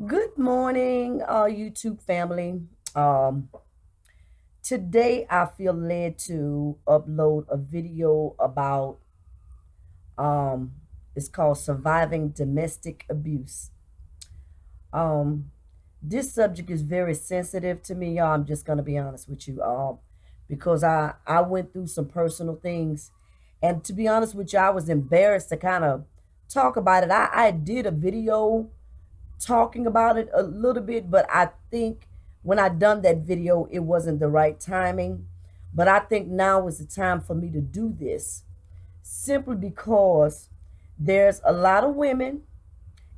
Good morning, YouTube family. Um, Today I feel led to upload a video about um, it's called surviving domestic abuse. Um, this subject is very sensitive to me, y'all. I'm just gonna be honest with you, because I went through some personal things, and to be honest with you, I was embarrassed to kind of talk about it. I did a video talking about it a little bit, but I think when I done that video, it wasn't the right timing. But I think now is the time for me to do this simply because there's a lot of women,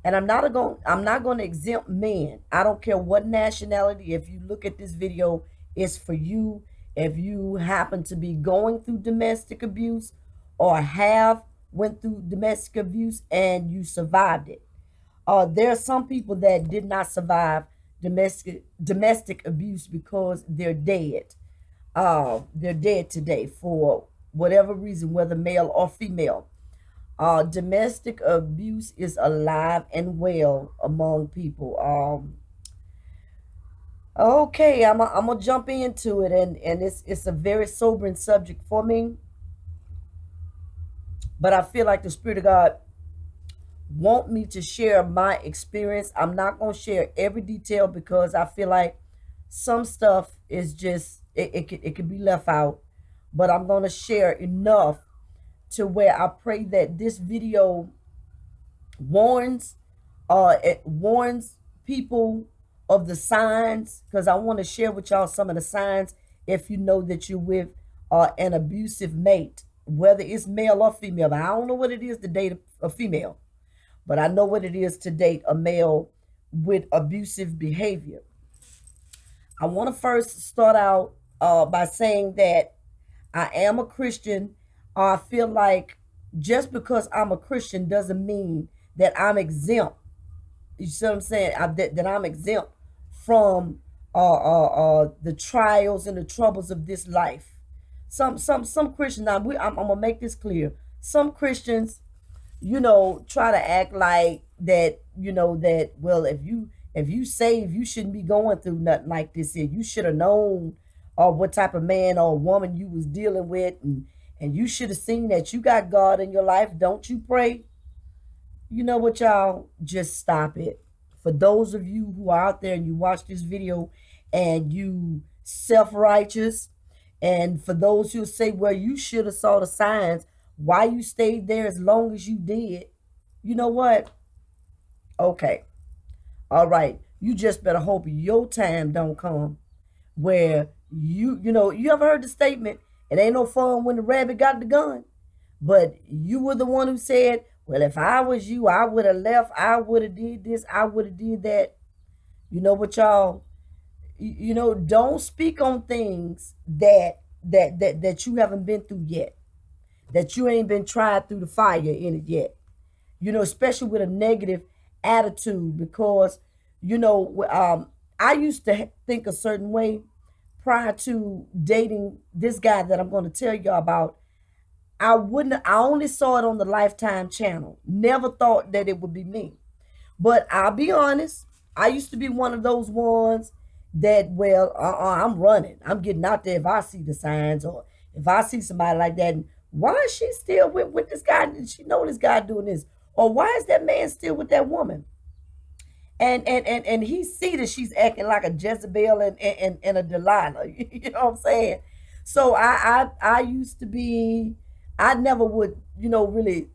and I'm not going to exempt men. I don't care what nationality. If you look at this video, it's for you. If you happen to be going through domestic abuse or have went through domestic abuse and you survived it, there are some people that did not survive domestic abuse because they're dead. They're dead today for whatever reason, whether male or female. Domestic abuse is alive and well among people. Okay, I'm gonna jump into it, and it's a very sobering subject for me. But I feel like the Spirit of God want me to share my experience. I'm not going to share every detail because I feel like some stuff is just it could be left out, but I'm going to share enough to where I pray that this video warns it warns people of the signs, because I want to share with y'all some of the signs if you know that you're with an abusive mate, whether it's male or female. I don't know what it is to date a female, but I know what it is to date a male with abusive behavior. I want to first start out by saying that I am a Christian. I feel like just because I'm a Christian doesn't mean that I'm exempt. You see what I'm saying? That I'm exempt from the trials and the troubles of this life. Some Christians. Now I'm gonna make this clear. Some Christians, try to act like that, that, well, if you save, you shouldn't be going through nothing like this here. You should have known what type of man or woman you was dealing with, and you should have seen that you got God in your life. Don't you pray? You know what, y'all? Just stop it. For those of you who are out there and you watch this video and you self-righteous, and for those who say, well, you should have saw the signs, why you stayed there as long as you did, you know what? Okay. All right. You just better hope your time don't come where you ever heard the statement, it ain't no fun when the rabbit got the gun. But you were the one who said, well, if I was you, I would have left, I would have did this, I would have did that. You know what, y'all? Don't speak on things that you haven't been through yet, that you ain't been tried through the fire in it yet. Especially with a negative attitude, because I used to think a certain way prior to dating this guy that I'm going to tell you about. I only saw it on the Lifetime channel. Never thought that it would be me. But I'll be honest, I used to be one of those ones that, well, I'm running. I'm getting out there if I see the signs, or if I see somebody like that. And why is she still with this guy? Did she know this guy doing this? Or why is that man still with that woman? And he see that she's acting like a Jezebel and a Delilah. You know what I'm saying? So I used to be, I never would, really,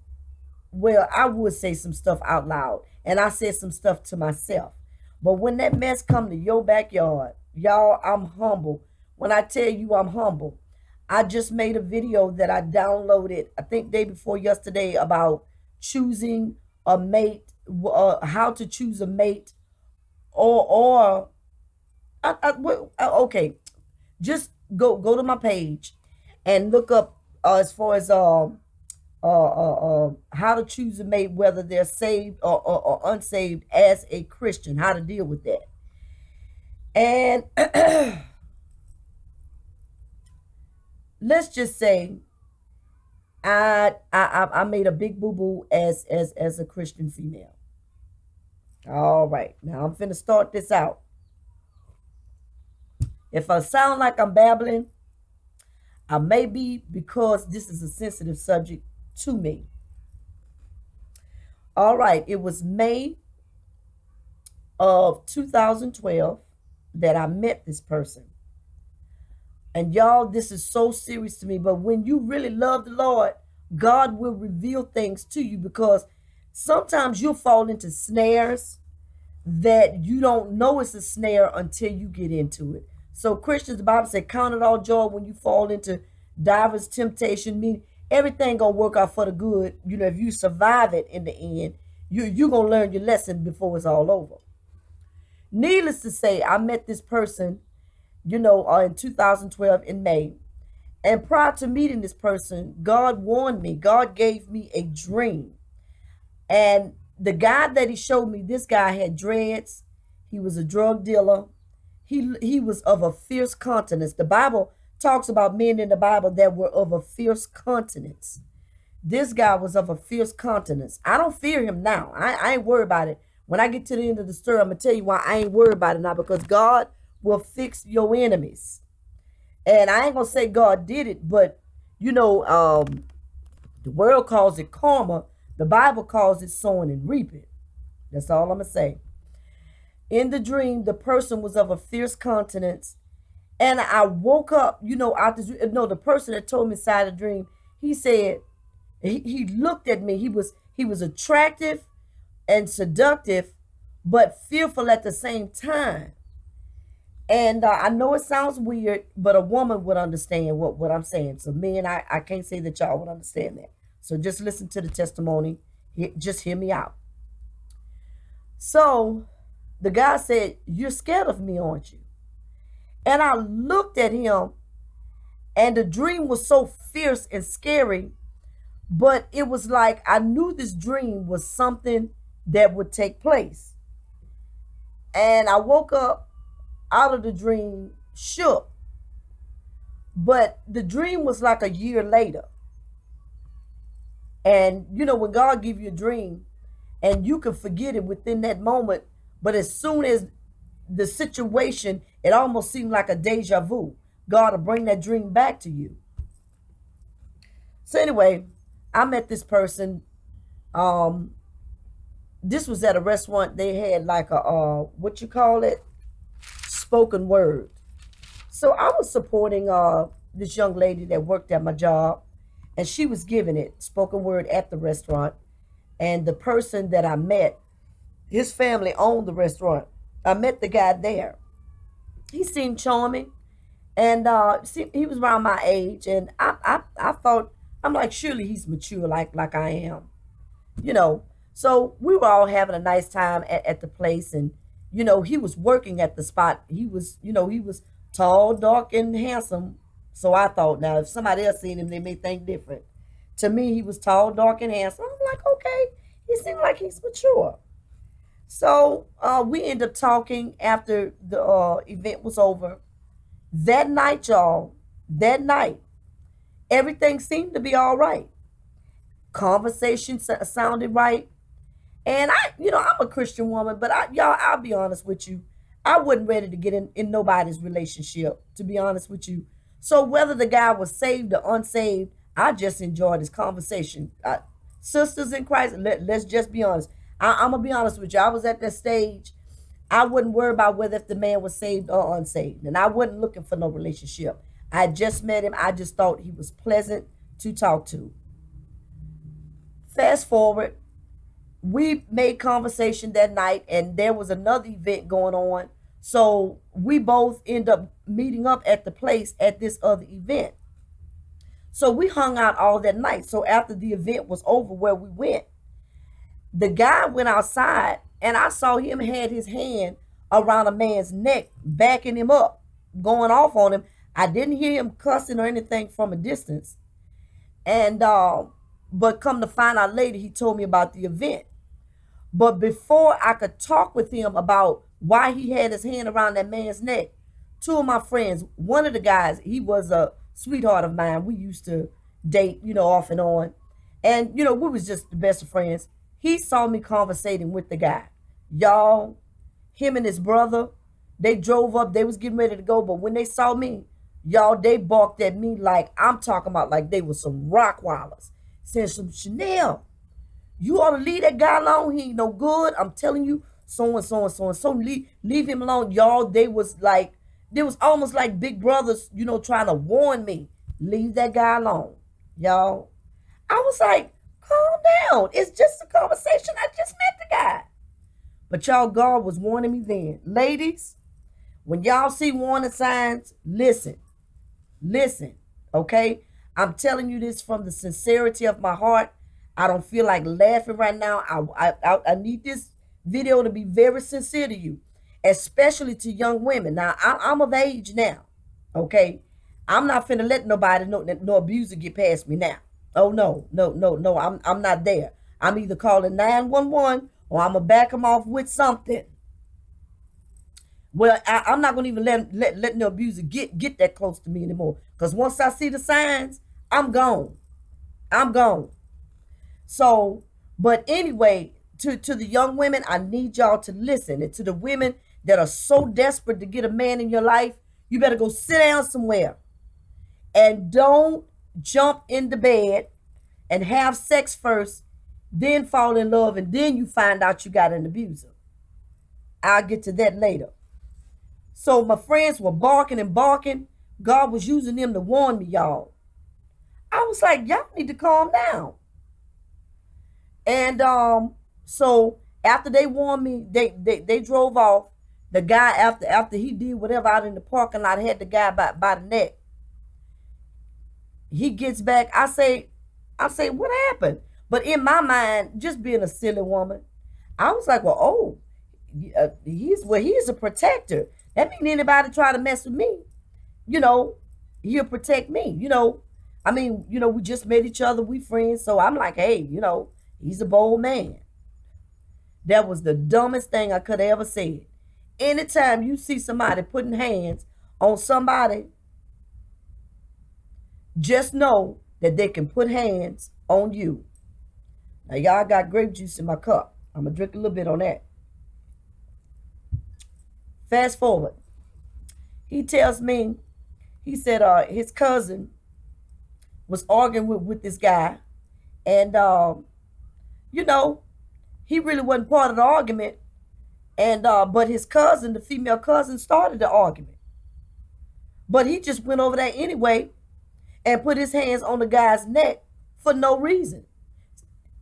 well, I would say some stuff out loud, and I said some stuff to myself. But when that mess come to your backyard, y'all, I'm humble. When I tell you I'm humble, I just made a video that I downloaded, I think day before yesterday, about choosing a mate, how to choose a mate, or okay, just go to my page and look up as far as how to choose a mate, whether they're saved or unsaved, as a Christian, how to deal with that. And let's just say I made a big boo boo as a Christian female. All right, now I'm finna start this out. If I sound like I'm babbling, I may be because this is a sensitive subject to me. All right, it was May of 2012 that I met this person. And y'all, this is so serious to me. But when you really love the Lord, God will reveal things to you because sometimes you'll fall into snares that you don't know it's a snare until you get into it. So Christians, the Bible said, count it all joy when you fall into divers temptation. Mean everything gonna work out for the good. You know, if you survive it in the end, you gonna learn your lesson before it's all over. Needless to say, I met this person, in 2012 in May. And prior to meeting this person, God warned me. God gave me a dream. And the guy that he showed me, this guy had dreads. He was a drug dealer. He was of a fierce countenance. The Bible talks about men in the Bible that were of a fierce countenance. This guy was of a fierce countenance. I don't fear him now. I ain't worried about it. When I get to the end of the story, I'm gonna tell you why I ain't worried about it now, because God will fix your enemies. And I ain't gonna say God did it, but the world calls it karma. The Bible calls it sowing and reaping. That's all I'm gonna say. In the dream, the person was of a fierce countenance, and I woke up. Out this. No, the person that told me inside the dream, he said he looked at me. He was attractive and seductive, but fearful at the same time. And I know it sounds weird, but a woman would understand what I'm saying. So men, I can't say that y'all would understand that. So just listen to the testimony. Just hear me out. So the guy said, "You're scared of me, aren't you?" And I looked at him, and the dream was so fierce and scary, but it was like I knew this dream was something that would take place. And I woke up out of the dream shook, but the dream was like a year later. And when God give you a dream and you can forget it within that moment, but as soon as the situation, it almost seemed like a deja vu. God will bring that dream back to you. So anyway, I met this person. Um, this was at a restaurant. They had like a what you call it, spoken word. So I was supporting this young lady that worked at my job, and she was giving it spoken word at the restaurant. And the person that I met, his family owned the restaurant. I met the guy there. He seemed charming, and he was around my age, and I thought, I'm like, surely he's mature like I am, you know. So we were all having a nice time at the place, and he was working at the spot. He was tall, dark, and handsome. So I thought, now if somebody else seen him, they may think different. To me, he was tall, dark, and handsome. I'm like, okay, he seemed like he's mature. So we ended up talking after the event was over. That night, y'all, that night, everything seemed to be all right. Conversation sounded right. And I'm a Christian woman, but y'all, I'll be honest with you. I wasn't ready to get in nobody's relationship, to be honest with you. So whether the guy was saved or unsaved, I just enjoyed his conversation. Sisters in Christ, let's just be honest. I'm gonna be honest with you. I was at that stage. I wouldn't worry about whether if the man was saved or unsaved, and I wasn't looking for no relationship. I just met him. I just thought he was pleasant to talk to. Fast forward, we made conversation that night, and there was another event going on. So we both end up meeting up at the place at this other event. So we hung out all that night. So after the event was over where we went, the guy went outside, and I saw him had his hand around a man's neck, backing him up, going off on him. I didn't hear him cussing or anything from a distance. And but come to find out later, he told me about the event. But before I could talk with him about why he had his hand around that man's neck, two of my friends, one of the guys, he was a sweetheart of mine. We used to date, off and on. And, we was just the best of friends. He saw me conversating with the guy. Y'all, him and his brother, they drove up, they was getting ready to go, but when they saw me, y'all, they barked at me like, I'm talking about like they was some rock wallers. Saying some, Chanel, you ought to leave that guy alone. He ain't no good. I'm telling you, so and so and so and so. Leave him alone. Y'all, they was almost like big brothers, trying to warn me. Leave that guy alone. Y'all. I was like, calm down. It's just a conversation. I just met the guy. But y'all, God was warning me then. Ladies, when y'all see warning signs, listen. Listen, okay? I'm telling you this from the sincerity of my heart. I don't feel like laughing right now. I need this video to be very sincere to you, especially to young women. Now, I'm of age now, okay? I'm not finna let nobody, no abuser get past me now. Oh, no, no, no, no. I'm not there. I'm either calling 911 or I'm going to back them off with something. Well, I'm not gonna even let no abuser get that close to me anymore. Cause once I see the signs, I'm gone. I'm gone. So, but anyway, to the young women, I need y'all to listen. And to the women that are so desperate to get a man in your life, you better go sit down somewhere and don't jump in the bed and have sex first, then fall in love, and then you find out you got an abuser. I'll get to that later. So my friends were barking and barking. God was using them to warn me, y'all. I was like, y'all need to calm down. And so after they warned me, they drove off. The guy, after he did whatever out in the parking lot, had the guy by the neck. He gets back. I say, what happened? But in my mind, just being a silly woman, I was like, well, oh, he's a protector. That means anybody try to mess with me, you know, he'll protect me. I mean, we just met each other, we friends, so I'm like, hey, he's a bold man. That was the dumbest thing I could have ever said. Anytime you see somebody putting hands on somebody, just know that they can put hands on you. Now, y'all got grape juice in my cup. I'm going to drink a little bit on that. Fast forward. He tells me, he said his cousin was arguing with this guy. And, he really wasn't part of the argument. And but his cousin, the female cousin, started the argument. But he just went over there anyway and put his hands on the guy's neck for no reason,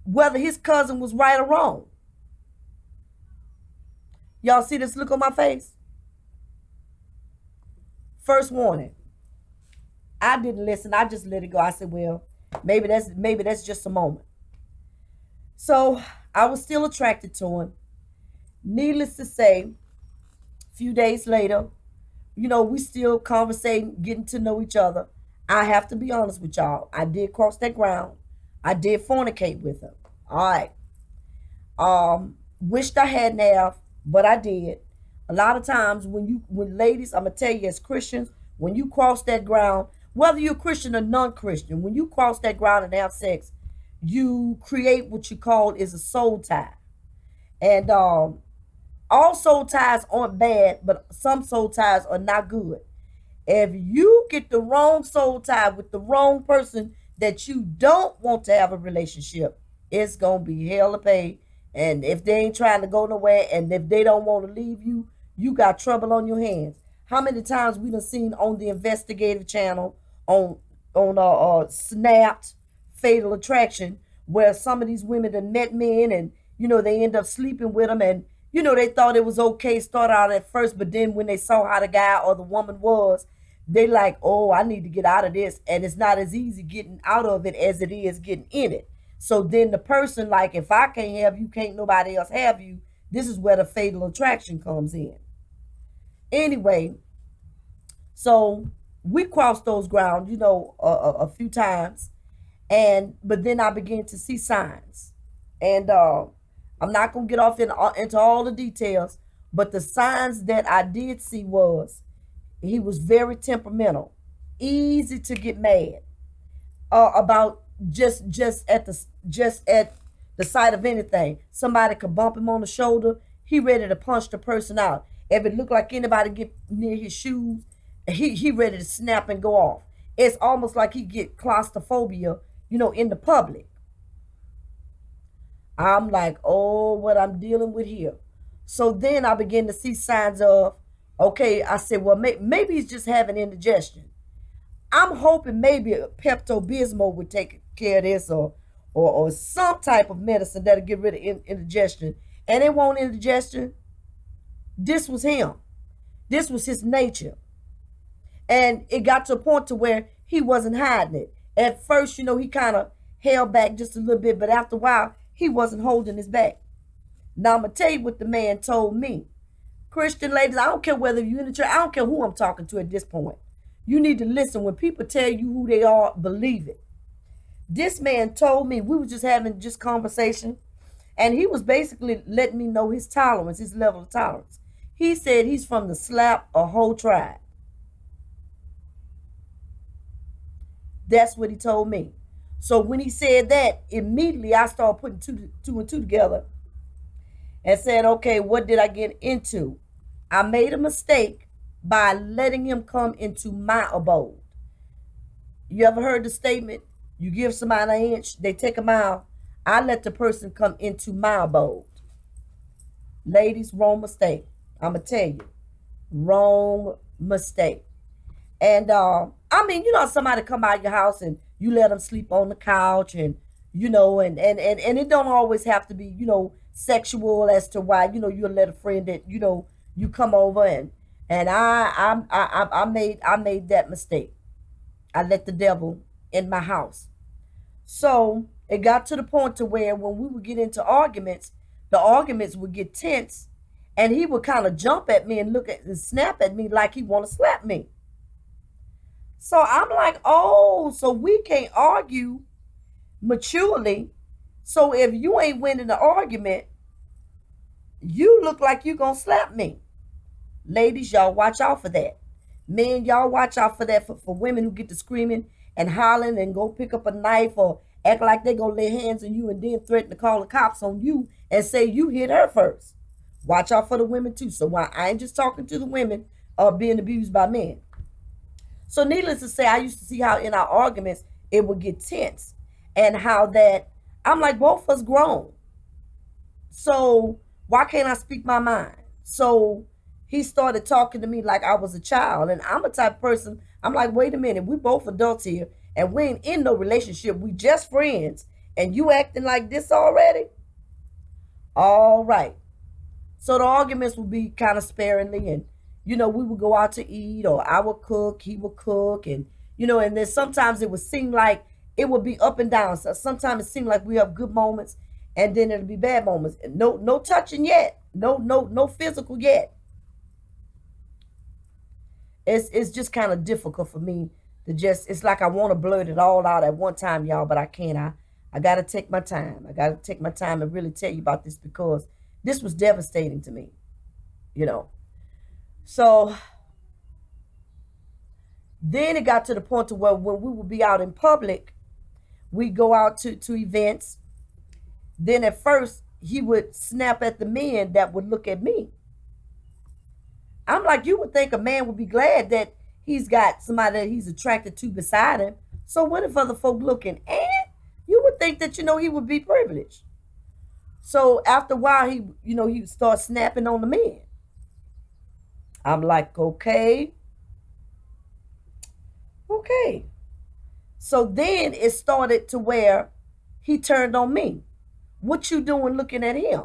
whether his cousin was right or wrong. Y'all see this look on my face? First warning. I didn't listen. I just let it go. I said, well, maybe that's just a moment. So I was still attracted to him. Needless to say, a few days later, we still conversating, getting to know each other. I have to be honest with y'all. I did cross that ground. I did fornicate with him. All right. Wished I hadn't have, but I did. A lot of times when ladies, I'm gonna tell you, as Christians, when you cross that ground, whether you're Christian or non-Christian, when you cross that ground and have sex, you create what you call is a soul tie. And all soul ties aren't bad, but some soul ties are not good. If you get the wrong soul tie with the wrong person that you don't want to have a relationship, it's gonna be hell to pay. And if they ain't trying to go nowhere, and if they don't want to leave you, you got trouble on your hands. How many times we done seen on the investigative channel, on Snapped, Fatal Attraction, where some of these women that met men and they end up sleeping with them, and they thought it was okay, start out at first, but then when they saw how the guy or the woman was, they like, oh, I need to get out of this. And it's not as easy getting out of it as it is getting in it. So then the person, like, if I can't have you, can't nobody else have you. This is where the fatal attraction comes in. Anyway, so we crossed those grounds, a few times. But then I began to see signs. And I'm not going to get off into all the details, but the signs that I did see was he was very temperamental, easy to get mad about just at the sight of anything. Somebody could bump him on the shoulder, he ready to punch the person out. If it looked like anybody get near his shoes, he ready to snap and go off. It's almost like he get claustrophobia, in the public. I'm like, oh, what I'm dealing with here. So then I begin to see signs of, okay, I said, well, maybe he's just having indigestion. I'm hoping maybe a Pepto Bismol would take care of this, or some type of medicine that'll get rid of indigestion. And it won't indigestion. This was him. This was his nature. And it got to a point to where he wasn't hiding it. At first, he kind of held back just a little bit, but after a while, he wasn't holding his back. Now I'm gonna tell you what the man told me. Christian ladies, I don't care whether you're in the church, I don't care who I'm talking to at this point. You need to listen. When people tell you who they are, believe it. This man told me, we were just having just conversation, and he was basically letting me know his tolerance, his level of tolerance. He said he's from the slap a whole tribe. That's what he told me. So when he said that, immediately I started putting two and two together and said, okay, what did I get into? I made a mistake by letting him come into my abode. You ever heard the statement, you give somebody an inch, they take a mile? I let the person come into my abode. Ladies, wrong mistake. I'm going to tell you, wrong mistake. And I mean, somebody come out your house and you let them sleep on the couch, and and it don't always have to be, sexual as to why, you'll let a friend that, you come over, and I made that mistake. I let the devil in my house. So it got to the point to where when we would get into arguments, the arguments would get tense, and he would kind of jump at me and look at and snap at me like he want to slap me. So I'm like, oh, so we can't argue maturely. So if you ain't winning the argument, you look like you gonna slap me. Ladies, y'all watch out for that. Men, y'all watch out for that, for women who get to screaming and hollering and go pick up a knife or act like they gonna lay hands on you and then threaten to call the cops on you and say you hit her first. Watch out for the women too. So while I ain't just talking to the women being abused by men. So needless to say, I used to see how in our arguments it would get tense, and how that I'm like, both of us grown. So why can't I speak my mind? So he started talking to me like I was a child. And I'm a type of person, I'm like, wait a minute, we both adults here and we ain't in no relationship. We just friends. And you acting like this already? All right. So the arguments would be kind of sparingly, and we would go out to eat, or I would cook, he would cook, and and then sometimes it would seem like it would be up and down. So sometimes it seemed like we have good moments, and then it'll be bad moments. No touching yet. No physical yet. It's just kind of difficult for me to just. It's like I want to blurt it all out at one time, y'all, but I can't. I gotta take my time. I gotta take my time and really tell you about this, because this was devastating to me. You know. So then it got to the point to where when we would be out in public, we go out to events. Then at first he would snap at the men that would look at me. I'm like, you would think a man would be glad that he's got somebody that he's attracted to beside him. So what if other folk looking? And you would think that, he would be privileged. So after a while, he would start snapping on the men. I'm like, okay. So then it started to where he turned on me. What you doing looking at him?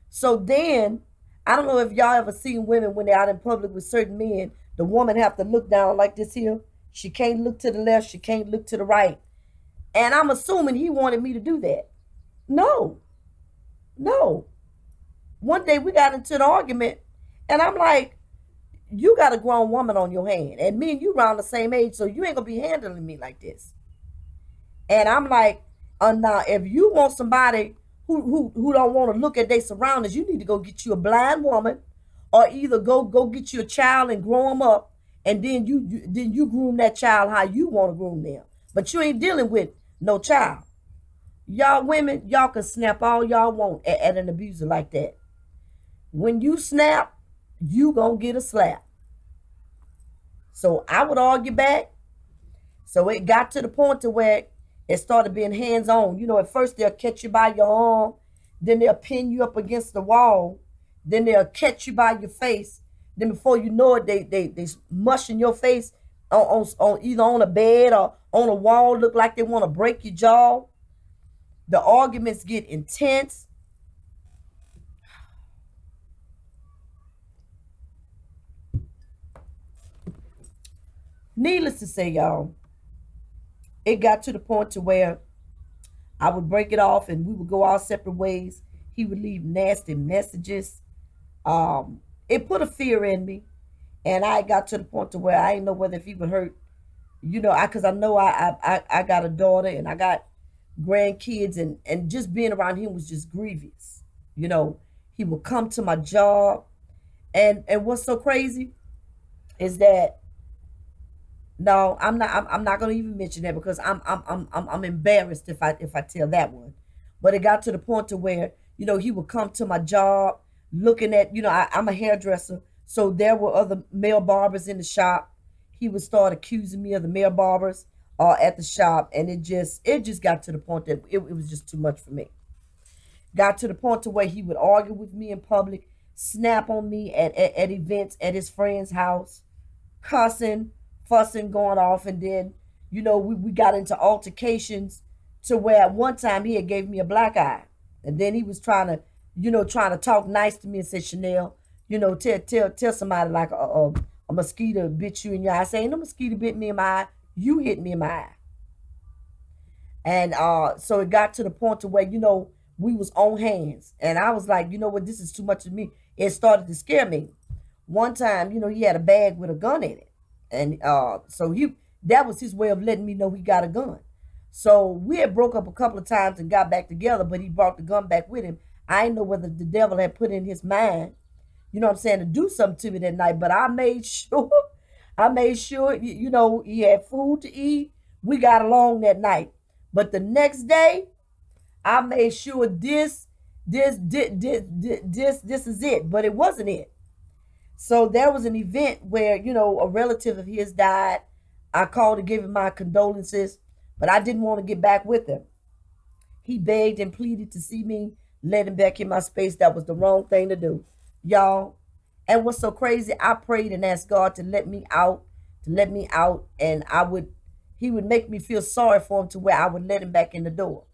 So then, I don't know if y'all ever seen women when they're out in public with certain men, the woman have to look down like this here. She can't look to the left. She can't look to the right. And I'm assuming he wanted me to do that. No. One day we got into an argument, and I'm like, you got a grown woman on your hand, and me and you around the same age, so you ain't gonna be handling me like this. And I'm like, now if you want somebody who don't want to look at their surroundings, you need to go get you a blind woman, or either go get you a child and grow them up, and then you groom that child how you want to groom them. But you ain't dealing with no child. Y'all women, y'all can snap all y'all want at an abuser like that. When you snap, you gonna get a slap. So I would argue back. So it got to the point to where it started being hands on. At first they'll catch you by your arm, then they'll pin you up against the wall, then they'll catch you by your face. Then before you know it, they mushing your face on either on a bed or on a wall, look like they want to break your jaw. The arguments get intense. Needless to say, y'all, it got to the point to where I would break it off and we would go our separate ways. He would leave nasty messages. It put a fear in me, and I got to the point to where I didn't know whether if he would hurt, because I know I got a daughter and I got grandkids, and just being around him was just grievous. You know, he would come to my job, and what's so crazy is that no, I'm not gonna even mention that because I'm embarrassed if I tell that one. But it got to the point to where he would come to my job looking at I'm a hairdresser, so there were other male barbers in the shop. He would start accusing me of the male barbers at the shop, and it just got to the point that it was just too much for me. Got to the point to where he would argue with me in public, snap on me at events at his friend's house, cussing, fussing, going off, and then we got into altercations to where at one time he had gave me a black eye, and then he was trying to talk nice to me and said, Chanel, tell somebody like a mosquito bit you in your eye. I say, ain't no mosquito bit me in my eye. You hit me in my eye. And so it got to the point to where we was on hands, and I was like, you know what, this is too much of me. It started to scare me. One time, he had a bag with a gun in it, and so he that was his way of letting me know he got a gun. So we had broke up a couple of times and got back together, but he brought the gun back with him. I didn't know whether the devil had put in his mind, what I'm saying, to do something to me that night, but I made sure, he had food to eat. We got along that night. But the next day, I made sure this is it, but it wasn't it. So there was an event where a relative of his died. I called to give him my condolences, but I didn't want to get back with him. He begged and pleaded to see me, let him back in my space. That was the wrong thing to do, y'all. And what's so crazy, I prayed and asked God to let me out, and he would make me feel sorry for him to where I would let him back in the door.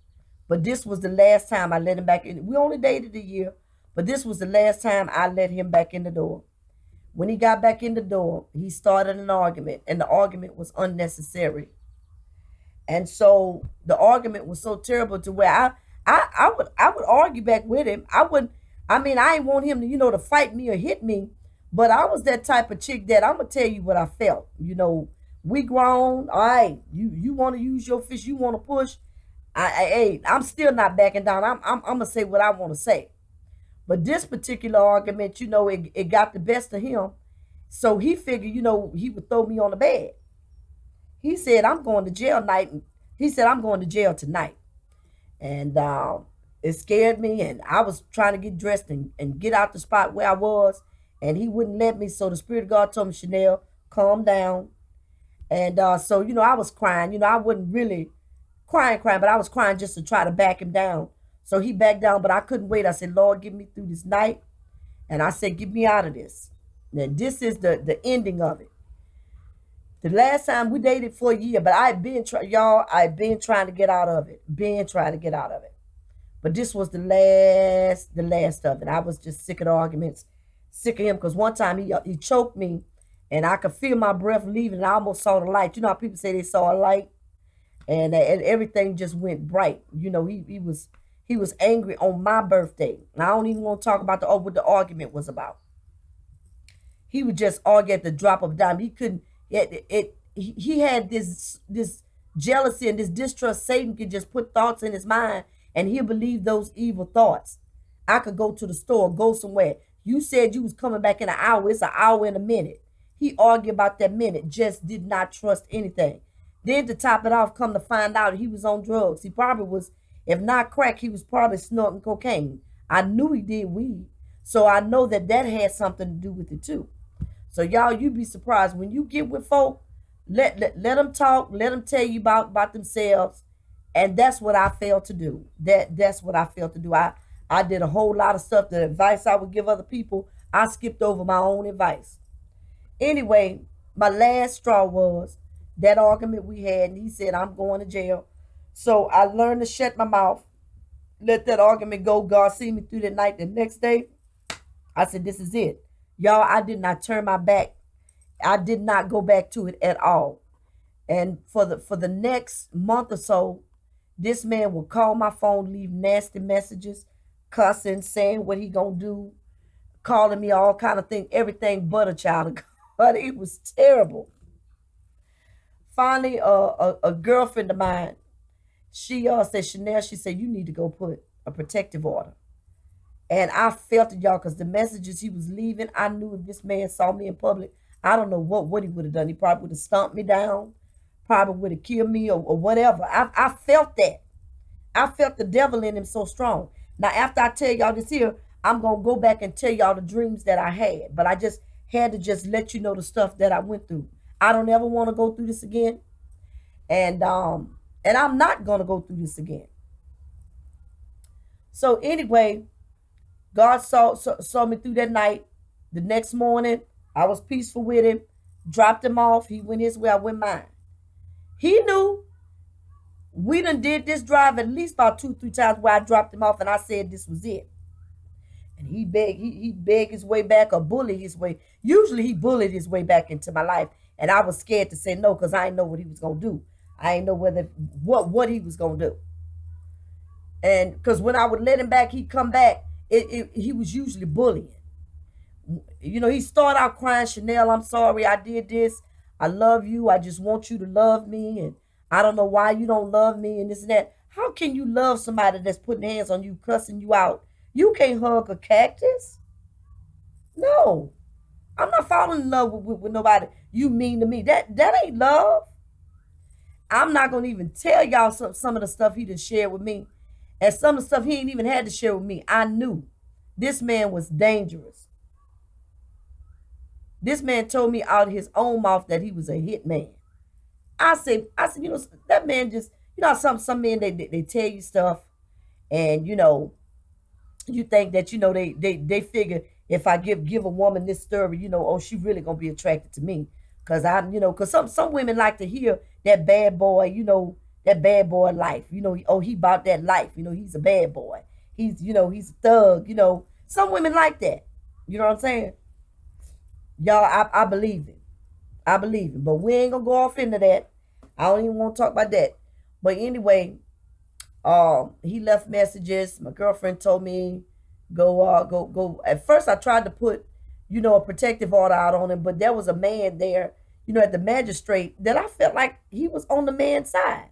But this was the last time I let him back in. We only dated a year, but this was the last time I let him back in the door. When he got back in the door, he started an argument, and the argument was unnecessary. And so the argument was so terrible to where I would argue back with him. I would I mean I didn't want him to to fight me or hit me, but I was that type of chick that I'm gonna tell you what I felt. We grown, all right. You want to use your fist, you want to push. Hey, I'm still not backing down. I'm gonna say what I want to say. But this particular argument, it got the best of him. So he figured, he would throw me on the bed. He said, I'm going to jail night. He said, I'm going to jail tonight. And it scared me. And I was trying to get dressed and get out the spot where I was. And he wouldn't let me. So the Spirit of God told me, Chanel, calm down. And so, I was crying. I wasn't really crying, but I was crying just to try to back him down. So he backed down, but I couldn't wait. I said, Lord, get me through this night. And I said, get me out of this. Now, this is the ending of it. The last time we dated for a year, but I've been trying to get out of it. Been trying to get out of it. But this was the last of it. I was just sick of the arguments, sick of him. Because one time he choked me, and I could feel my breath leaving, and I almost saw the light. You know how people say they saw a light? And everything just went bright. He was angry on my birthday. And I don't even want to talk about what the argument was about. He would just argue at the drop of a dime. He couldn't. He had this jealousy and this distrust. Satan could just put thoughts in his mind, and he'll believe those evil thoughts. I could go to the store, go somewhere. You said you was coming back in an hour. It's an hour and a minute. He argued about that minute. Just did not trust anything. Then to top it off, come to find out he was on drugs. He probably was, if not crack, he was probably snorting cocaine. I knew he did weed. So I know that that had something to do with it too. So y'all, you be surprised when you get with folk. Let them talk. Let them tell you about themselves, and that's what I failed to do. That's what I failed to do. I did a whole lot of stuff. The advice I would give other people, I skipped over my own advice. Anyway, my last straw was that argument we had, and he said I'm going to jail. So I learned to shut my mouth, let that argument go. God see me through the night. The next day, I said, this is it. Y'all, I did not turn my back. I did not go back to it at all. And for the next month or so, this man would call my phone, leave nasty messages, cussing, saying what he gonna do, calling me all kind of things, everything but a child of God. It was terrible. Finally, a girlfriend of mine, she said, Chanel, she said, you need to go put a protective order. And I felt it, y'all, because the messages he was leaving, I knew if this man saw me in public, I don't know what he would have done. He probably would have stomped me down, probably would have killed me or whatever. I felt that. I felt the devil in him so strong. Now, after I tell y'all this here, I'm going to go back and tell y'all the dreams that I had. But I just had to just let you know the stuff that I went through. I don't ever want to go through this again. And I'm not going to go through this again. So anyway, God saw me through that night. The next morning, I was peaceful with him, dropped him off. He went his way, I went mine. He knew we done did this drive at least about 2, 3 times where I dropped him off and I said this was it. And he begged his way back or bullied his way. Usually he bullied his way back into my life. And I was scared to say no because I didn't know what he was gonna do. I didn't know what he was gonna do. And because when I would let him back, he'd come back. He was usually bullying. He started out crying, Chanel, I'm sorry I did this. I love you. I just want you to love me. And I don't know why you don't love me and this and that. How can you love somebody that's putting hands on you, cussing you out? You can't hug a cactus. No, I'm not falling in love with nobody. You mean to me. That ain't love. I'm not going to even tell y'all some of the stuff he done shared with me. And some of the stuff he ain't even had to share with me. I knew this man was dangerous. This man told me out of his own mouth that he was a hit man. I said, that man just, some men, they tell you stuff and, you think that, they figure if I give a woman this story, oh, she really going to be attracted to me. Cause some women like to hear that bad boy, that bad boy life. Oh, he about that life. He's a bad boy. He's a thug. Some women like that. You know what I'm saying? Y'all, I believe it. I believe it. But we ain't gonna go off into that. I don't even want to talk about that. But anyway, he left messages. My girlfriend told me go. At first, I tried to put, a protective order out on him, but there was a man there, at the magistrate that I felt like he was on the man's side.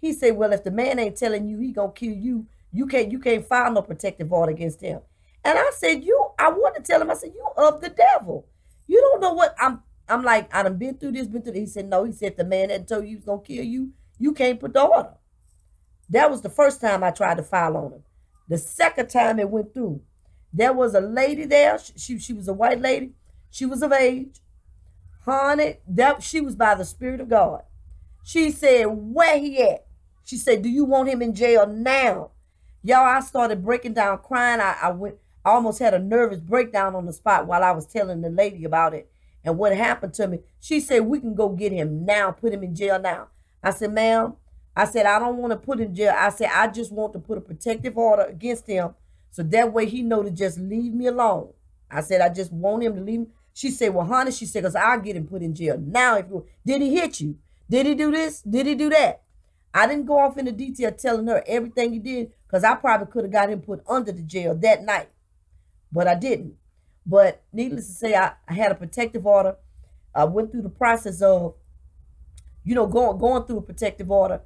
He said, "Well, if the man ain't telling you he gonna kill you, you can't file no protective order against him." And I said, I want to tell him. I said, "You of the devil. You don't know what I'm." I'm like, I done been through this, been through this. He said, "No." He said, "If the man that told you he was gonna kill you, you can't put the order." That was the first time I tried to file on him. The second time it went through, there was a lady there. She was a white lady. She was of age. Honey, that she was by the Spirit of God. She said, "Where he at?" She said, "Do you want him in jail now?" Y'all, I started breaking down, crying. I almost had a nervous breakdown on the spot while I was telling the lady about it and what happened to me. She said, "We can go get him now, put him in jail now." I said, "Ma'am," I said, "I don't want to put him in jail." I said, "I just want to put a protective order against him so that way he know to just leave me alone." I said, "I just want him to leave me." She said, "Well, honey," she said, "because I'll get him put in jail now. Did he hit you? Did he do this? Did he do that?" I didn't go off into detail telling her everything he did because I probably could have got him put under the jail that night, but I didn't. But needless to say, I had a protective order. I went through the process of, going through a protective order,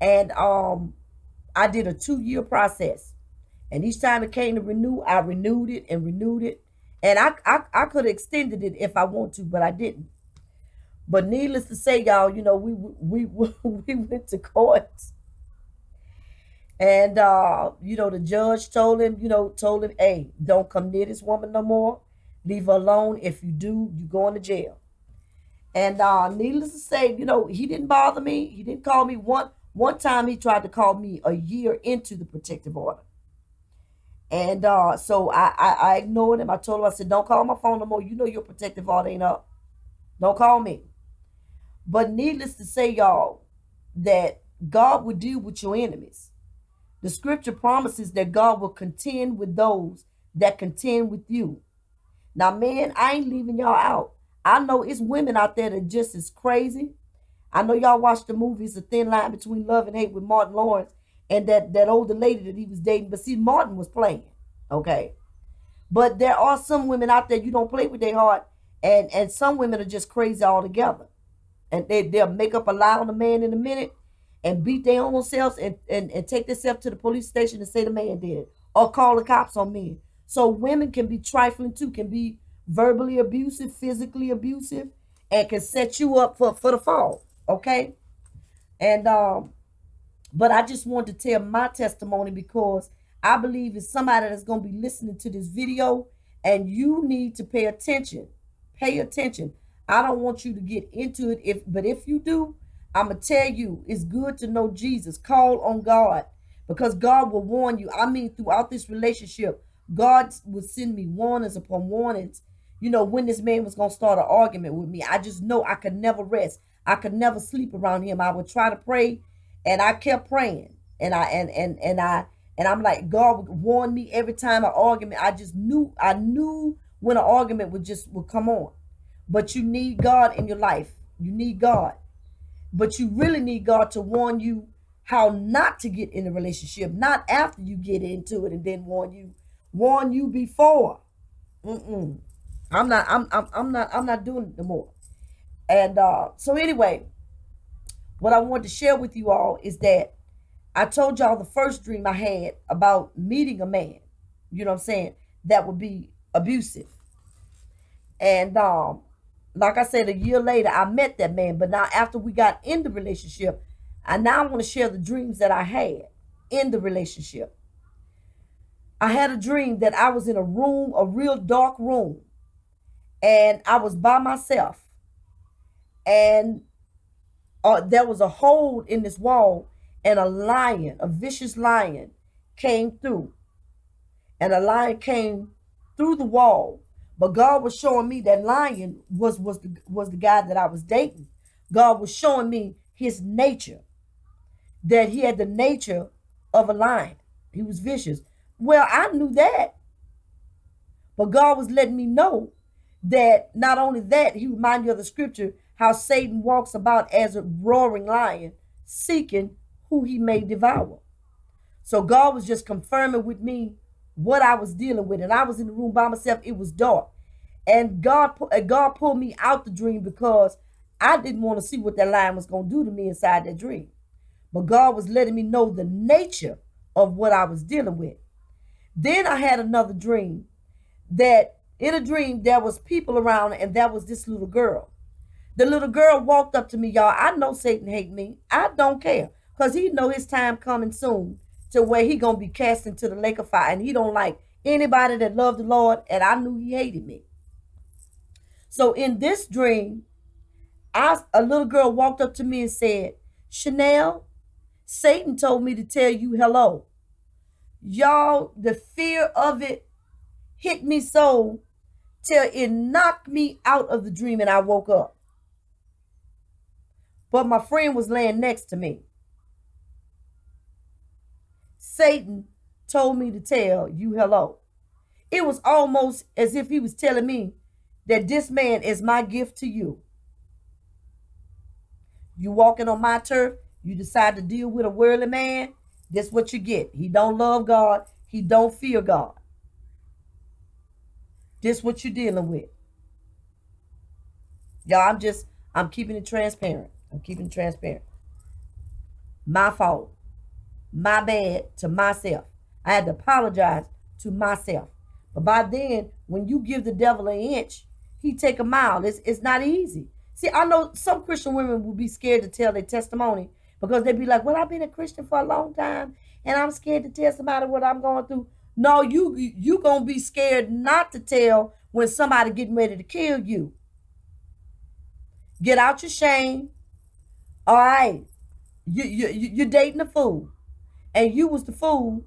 and I did a 2-year process. And each time it came to renew, I renewed it and renewed it. And I could have extended it if I want to, but I didn't. But needless to say, y'all, we we went to court, And the judge told him, hey, don't come near this woman no more. Leave her alone. If you do, you going to jail. And needless to say, he didn't bother me. He didn't call me one time. He tried to call me a year into the protective order. And so I ignored him. I told him, I said, don't call my phone no more. You know your protective order ain't up. Don't call me. But needless to say, y'all, that God will deal with your enemies. The scripture promises that God will contend with those that contend with you. Now, man, I ain't leaving y'all out. I know it's women out there that just as crazy. I know y'all watched the movies A Thin Line Between Love and Hate with Martin Lawrence and that older lady that he was dating. But see, Martin was playing, okay? But there are some women out there, you don't play with their heart, and some women are just crazy altogether. And they'll make up a lie on the man in a minute and beat their own selves and take themselves to the police station and say the man did it or call the cops on men. So women can be trifling too, can be verbally abusive, physically abusive, and can set you up for the fall. Okay. And but I just wanted to tell my testimony because I believe it's somebody that's going to be listening to this video and you need to pay attention. Pay attention. I don't want you to get into it but if you do, I'm going to tell you it's good to know Jesus. Call on God because God will warn you. I mean, throughout this relationship, God would send me warnings upon warnings. When this man was going to start an argument with me, I just know I could never rest. I could never sleep around him. I would try to pray and I kept praying. And I'm like, God would warn me every time an argument. I knew when an argument would come on. But you need God in your life. You need God. But you really need God to warn you how not to get in a relationship, not after you get into it and then warn you. Warn you before. Mm-mm. I'm not doing it no more. And so anyway, what I want to share with you all is that I told y'all the first dream I had about meeting a man, you know what I'm saying, that would be abusive. And like I said, a year later, I met that man. But now, after we got in the relationship, I now want to share the dreams that I had in the relationship. I had a dream that I was in a room, a real dark room, and I was by myself. And there was a hole in this wall, and a lion, a vicious lion, came through. And a lion came through the wall. But God was showing me that lion was the guy that I was dating. God was showing me his nature, that he had the nature of a lion. He was vicious. Well, I knew that. But God was letting me know that not only that, he reminded you of the scripture, how Satan walks about as a roaring lion, seeking who he may devour. So God was just confirming with me what I was dealing with. And I was in the room by myself. It was dark. And God pulled me out the dream because I didn't want to see what that lion was going to do to me inside that dream. But God was letting me know the nature of what I was dealing with. Then I had another dream that in a dream there was people around and that was this little girl. The little girl walked up to me, y'all. I know Satan hate me. I don't care because he know his time coming soon to where he going to be cast into the lake of fire. And he don't like anybody that loved the Lord. And I knew he hated me. So in this dream, a little girl walked up to me and said, Chanel, Satan told me to tell you hello. Y'all, the fear of it hit me so till it knocked me out of the dream and I woke up. But my friend was laying next to me. Satan told me to tell you hello. It was almost as if he was telling me that this man is my gift to you. You walking on my turf, you decide to deal with a worldly man, that's what you get. He don't love God. He don't fear God. This what you're dealing with. Y'all, I'm keeping it transparent. I'm keeping it transparent. My fault. My bad to myself. I had to apologize to myself. But by then, when you give the devil an inch, he take a mile. It's not easy. See, I know some Christian women will be scared to tell their testimony because they be like, well, I've been a Christian for a long time and I'm scared to tell somebody what I'm going through. No, you gonna be scared not to tell when somebody getting ready to kill you. Get out your shame. All right, you're dating a fool, and you was the fool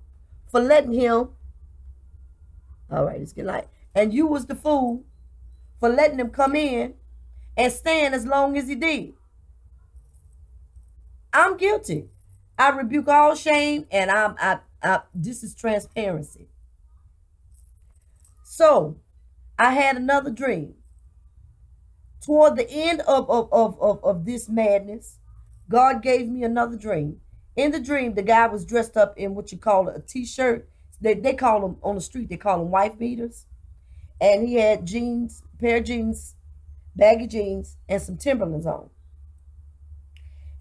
for letting him. All right, it's getting light. And you was the fool for letting him come in and stand as long as he did. I'm guilty. I rebuke all shame, and this is transparency. So I had another dream. Toward the end of this madness, God gave me another dream. In the dream, the guy was dressed up in what you call a t-shirt. They call them on the street, they call them wife beaters. And he had jeans, pair of jeans, baggy jeans, and some Timberlands on.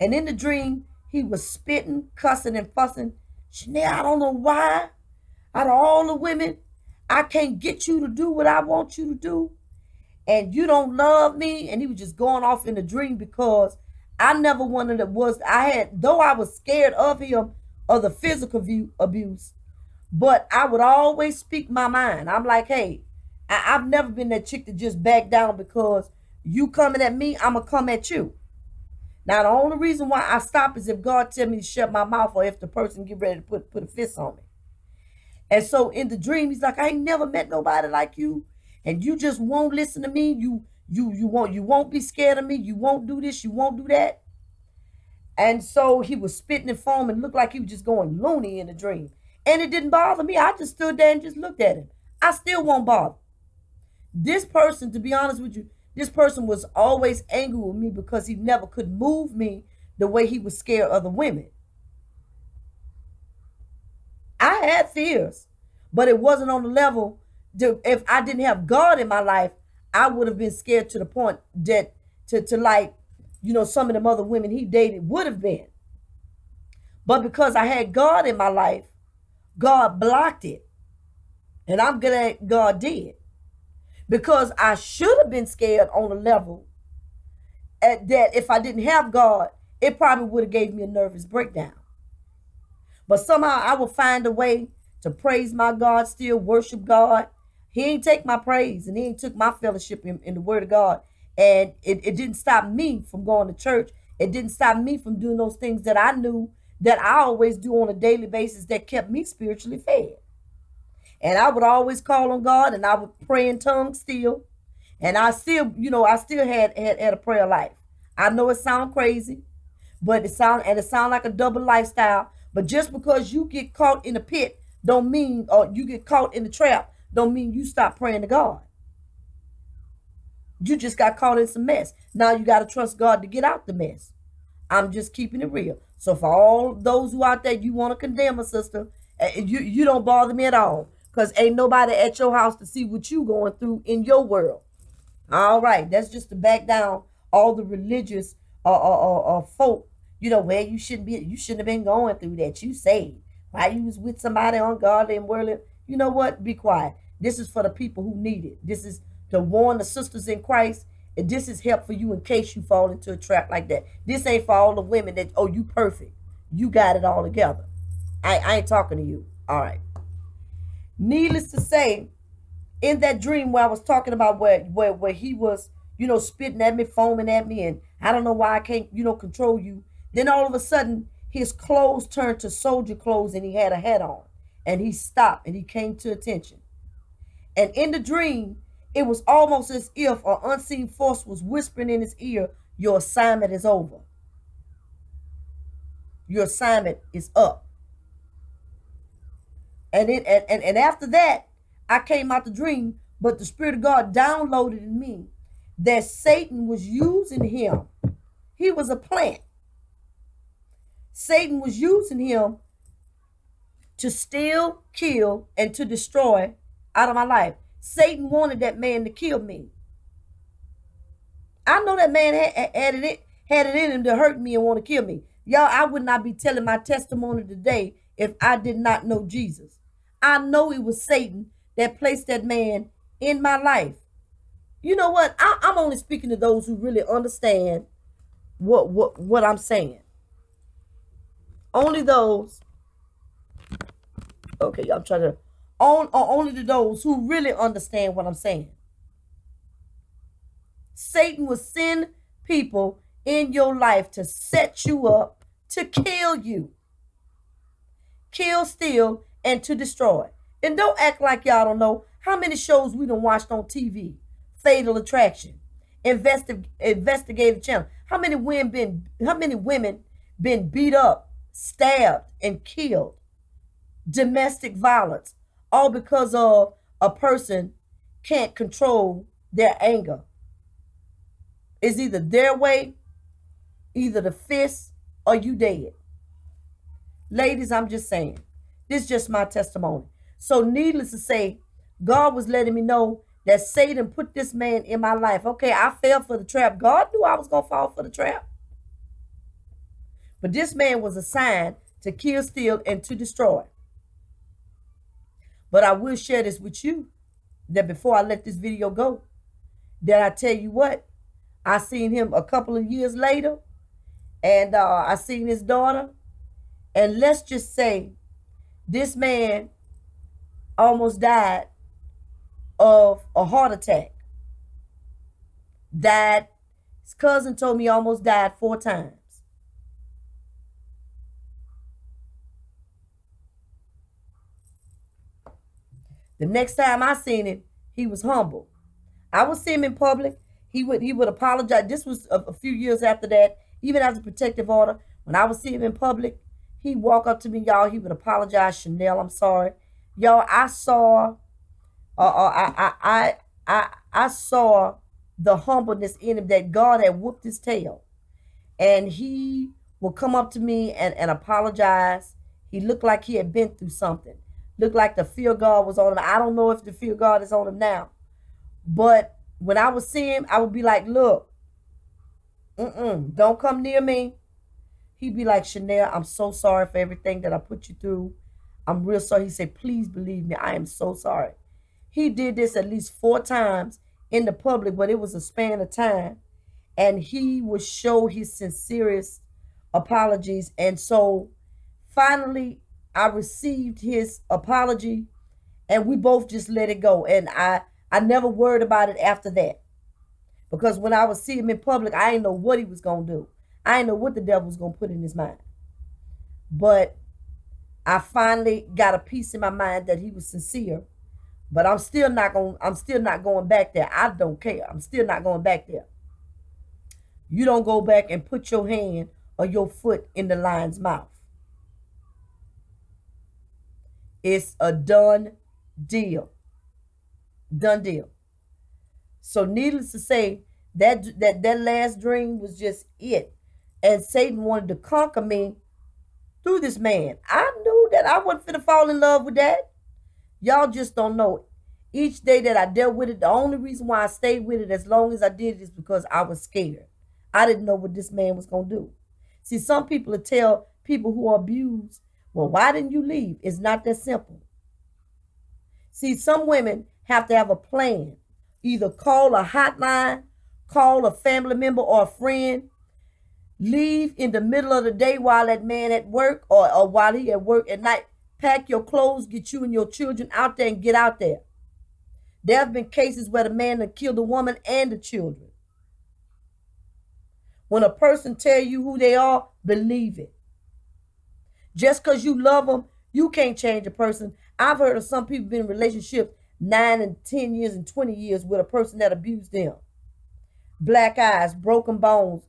And in the dream, he was spitting, cussing, and fussing. Chanel, I don't know why. Out of all the women, I can't get you to do what I want you to do. And you don't love me. And he was just going off in the dream because I never wanted to though I was scared of him, of the physical abuse, but I would always speak my mind. I'm like, hey, I've never been that chick to just back down because you coming at me, I'm going to come at you. Now, the only reason why I stop is if God tell me to shut my mouth or if the person get ready to put a fist on me. And so in the dream, he's like, I ain't never met nobody like you. And you just won't listen to me. You won't be scared of me. You won't do this. You won't do that. And so he was spitting and foaming, looked like he was just going loony in the dream. And it didn't bother me. I just stood there and just looked at him. I still won't bother. This person, to be honest with you, this person was always angry with me because he never could move me the way he was scared of the women. I had fears, but it wasn't on the level if I didn't have God in my life, I would have been scared to the point that to like, some of them other women he dated would have been. But because I had God in my life, God blocked it. And I'm glad God did. Because I should have been scared on a level that if I didn't have God, it probably would have gave me a nervous breakdown. But somehow I will find a way to praise my God, still worship God. He ain't take my praise and he ain't took my fellowship in the word of God. And it didn't stop me from going to church. It didn't stop me from doing those things that I knew that I always do on a daily basis that kept me spiritually fed. And I would always call on God and I would pray in tongues still. And I still, I still had a prayer life. I know it sounds crazy, but it sound like a double lifestyle. But just because you get caught in a pit don't mean, or you get caught in the trap, don't mean you stop praying to God. You just got caught in some mess. Now you got to trust God to get out the mess. I'm just keeping it real. So for all those who out there, you want to condemn a sister, you don't bother me at all. Because ain't nobody at your house to see what you going through in your world. All right. That's just to back down all the religious folk. Where you shouldn't have been going through that. You saved. Why you was with somebody ungodly and worldly. You know what? Be quiet. This is for the people who need it. This is to warn the sisters in Christ. And this is help for you in case you fall into a trap like that. This ain't for all the women that, oh, you perfect. You got it all together. I ain't talking to you. All right. Needless to say, in that dream where I was talking about where he was, spitting at me, foaming at me, and I don't know why I can't, control you. Then all of a sudden, his clothes turned to soldier clothes and he had a hat on. And he stopped and he came to attention. And in the dream, it was almost as if an unseen force was whispering in his ear, your assignment is over. Your assignment is up. And after that, I came out the dream, but the Spirit of God downloaded in me that Satan was using him. He was a plant. Satan was using him to steal, kill, and to destroy out of my life. Satan wanted that man to kill me. I know that man had it in him to hurt me and want to kill me. Y'all, I would not be telling my testimony today if I did not know Jesus. I know it was Satan that placed that man in my life. You know what? I'm only speaking to those who really understand what I'm saying. Only those Okay, I'm trying to only to those who really understand what I'm saying. Satan will send people in your life to set you up to kill you, kill, steal, and to destroy. And don't act like y'all don't know how many shows we done watched on TV. Fatal Attraction, Investigative Channel. How many women been beat up, stabbed, and killed? Domestic violence, all because of a person can't control their anger. It's either their way, either the fist, or you dead. Ladies, I'm just saying. This is just my testimony. So, needless to say, God was letting me know that Satan put this man in my life. Okay, I fell for the trap. God knew I was going to fall for the trap. But this man was assigned to kill, steal, and to destroy. But I will share this with you that before I let this video go, that I tell you what, I seen him a couple of years later, and I seen his daughter, and let's just say this man almost died of a heart attack. Died. His cousin told me he almost died 4 times. The next time I seen him, he was humble. I would see him in public. He would apologize. This was a few years after that. Even as a protective order, when I would see him in public, he'd walk up to me, y'all. He would apologize. Chanel, I'm sorry, y'all. I saw, I saw the humbleness in him that God had whooped his tail, and he would come up to me and apologize. He looked like he had been through something. Looked like the fear of God was on him. I don't know if the fear of God is on him now, but when I would see him, I would be like, look, don't come near me. He'd be like, Chanel, I'm so sorry for everything that I put you through. I'm real sorry. He said, please believe me, I am so sorry. He did this at least 4 times in the public, but it was a span of time. And he would show his sincerest apologies. And so finally, I received his apology, and we both just let it go. And I never worried about it after that. Because when I would see him in public, I didn't know what he was going to do. I didn't know what the devil was going to put in his mind. But I finally got a peace in my mind that he was sincere. But I'm still not going back there. I don't care. I'm still not going back there. You don't go back and put your hand or your foot in the lion's mouth. It's a done deal. Done deal. So needless to say, that last dream was just it. And Satan wanted to conquer me through this man. I knew that I wasn't finna fall in love with that. Y'all just don't know. Each day that I dealt with it, the only reason why I stayed with it as long as I did is because I was scared. I didn't know what this man was going to do. See, some people will tell people who are abused, well, why didn't you leave? It's not that simple. See, some women have to have a plan. Either call a hotline, call a family member or a friend, leave in the middle of the day while that man at work or while he at work at night, pack your clothes, get you and your children out there and get out there. There have been cases where the man had killed the woman and the children. When a person tell you who they are, believe it. Just because you love them, you can't change a person. I've heard of some people been in relationships 9 and 10 years and 20 years with a person that abused them. Black eyes, broken bones.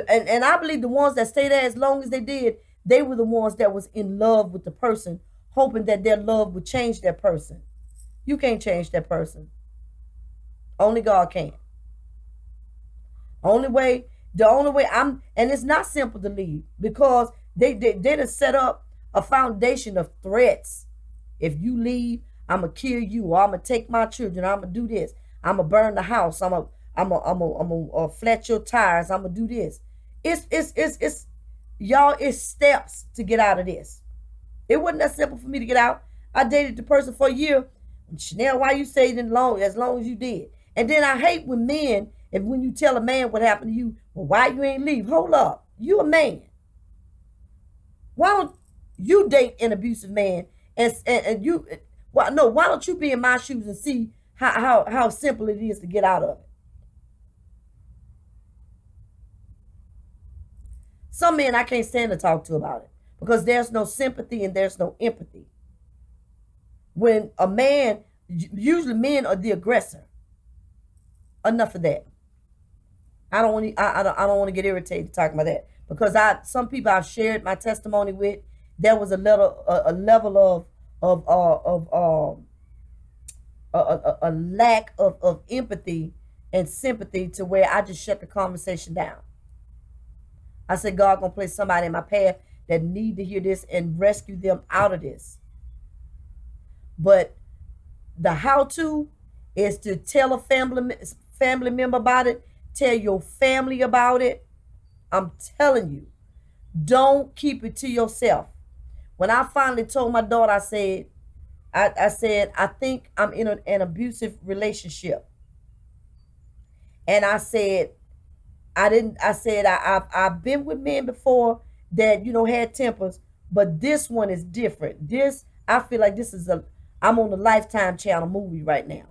And I believe the ones that stayed there as long as they did, they were the ones that was in love with the person, hoping that their love would change that person. You can't change that person. Only God can. The only way and it's not simple to leave because they done set up a foundation of threats. If you leave, I'm gonna kill you, or I'm gonna take my children, I'm gonna do this, I'm gonna burn the house, I'm gonna flat your tires, I'm gonna do this. It's y'all, it's steps to get out of this. It wasn't that simple for me to get out. I dated the person for a year. Chanel, why you stayed as long as you did? And then I hate when men, if when you tell a man what happened to you, well, why you ain't leave? Hold up, you a man. Why don't you date an abusive man And you, well, no, why don't you be in my shoes and see how simple it is to get out of it? Some men I can't stand to talk to about it because there's no sympathy and there's no empathy. When a man, usually men are the aggressor. Enough of that. I don't want to. I don't want to get irritated talking about that because some people I've shared my testimony with. There was a level of a lack of empathy and sympathy to where I just shut the conversation down. I said, God gonna place somebody in my path that need to hear this and rescue them out of this. But the how to is to tell a family member about it, tell your family about it. I'm telling you, don't keep it to yourself. When I finally told my daughter, I said, I think I'm in an abusive relationship. And I said, I didn't, I said, I've been with men before that, had tempers, but this one is different. I feel like I'm on the Lifetime channel movie right now,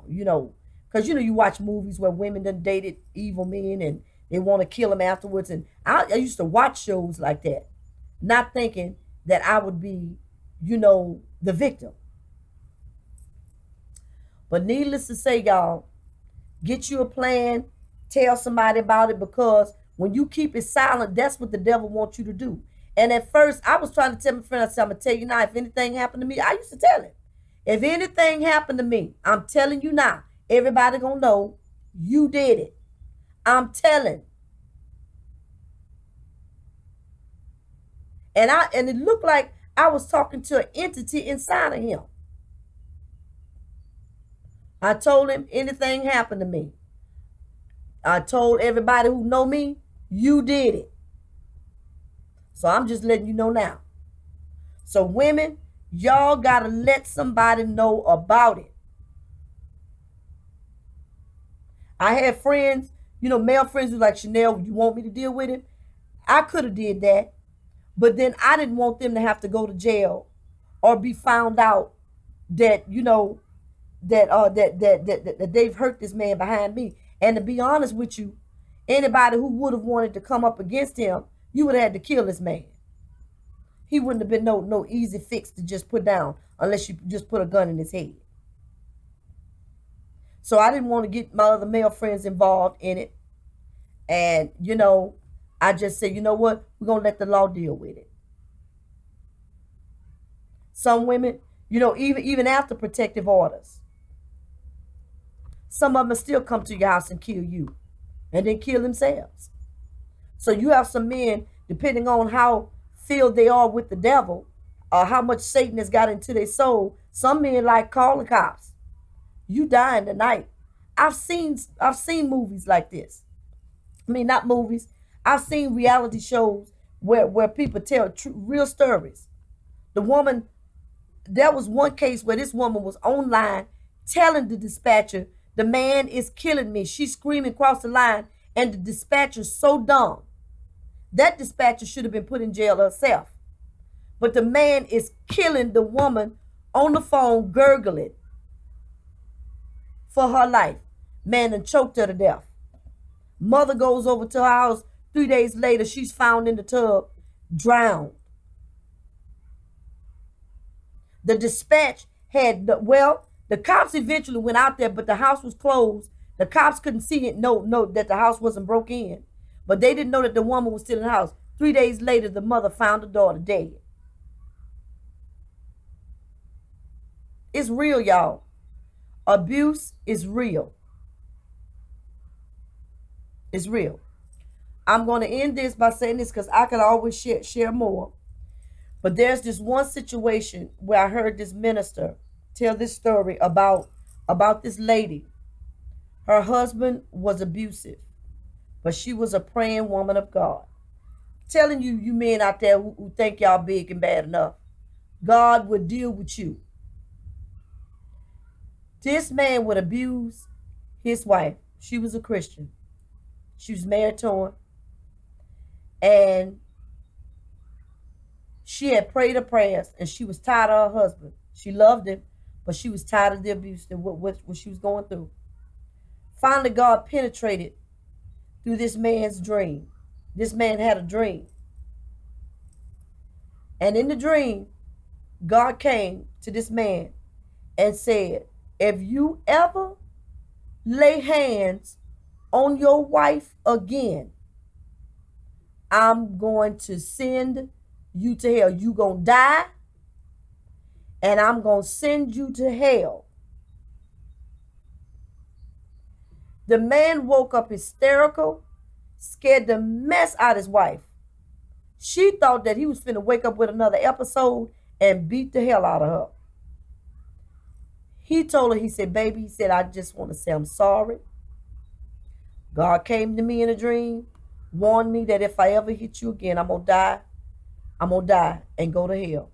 because, you watch movies where women done dated evil men and they want to kill them afterwards. And I used to watch shows like that, not thinking that I would be, the victim. But needless to say, y'all, get you a plan, tell somebody about it, because when you keep it silent, that's what the devil wants you to do. And at first, I was trying to tell my friend, I said, I'm going to tell you now, if anything happened to me, I used to tell him, if anything happened to me, I'm telling you now, everybody going to know you did it. I'm telling. And it looked like I was talking to an entity inside of him. I told him anything happened to me. I told everybody who know me, you did it. So I'm just letting you know now. So women, y'all gotta let somebody know about it. I had friends, male friends who like, Chanel, you want me to deal with it? I could have did that. But then I didn't want them to have to go to jail or be found out that, that they've hurt this man behind me. And to be honest with you, anybody who would have wanted to come up against him, you would have had to kill this man. He wouldn't have been no easy fix to just put down unless you just put a gun in his head. So I didn't want to get my other male friends involved in it. And, I just said, you know what? We're going to let the law deal with it. Some women, even after protective orders, some of them still come to your house and kill you and then kill themselves. So you have some men, depending on how filled they are with the devil, or how much Satan has got into their soul, some men like call the cops. You dying tonight. I've seen movies like this. I mean, not movies. I've seen reality shows where people tell real stories. There was one case where this woman was online telling the dispatcher, the man is killing me. She's screaming across the line, and the dispatcher's so dumb. That dispatcher should have been put in jail herself. But the man is killing the woman on the phone, gurgling for her life. Man done choked her to death. Mother goes over to her house. 3 days later, she's found in the tub, drowned. The dispatch the cops eventually went out there, but the house was closed. The cops couldn't see it, know that the house wasn't broke in. But they didn't know that the woman was still in the house. 3 days later, the mother found the daughter dead. It's real, y'all. Abuse is real. It's real. I'm going to end this by saying this because I could always share more. But there's this one situation where I heard this minister tell this story about this lady. Her husband was abusive, but she was a praying woman of God. Telling you men out there who think y'all big and bad enough, God would deal with you. This man would abuse his wife. She was a Christian. She was married to him. And she had prayed her prayers and she was tired of her husband. She loved him, but she was tired of the abuse and what she was going through. Finally, God penetrated through this man's dream. This man had a dream. And in the dream, God came to this man and said, if you ever lay hands on your wife again, I'm going to send you to hell. You gonna die, and I'm gonna send you to hell. The man woke up hysterical, scared the mess out of his wife. She thought that he was finna wake up with another episode and beat the hell out of her. He told her, he said, baby, he said, I just want to say I'm sorry. God came to me in a dream, warned me that if I ever hit you again, I'm going to die. I'm going to die and go to hell.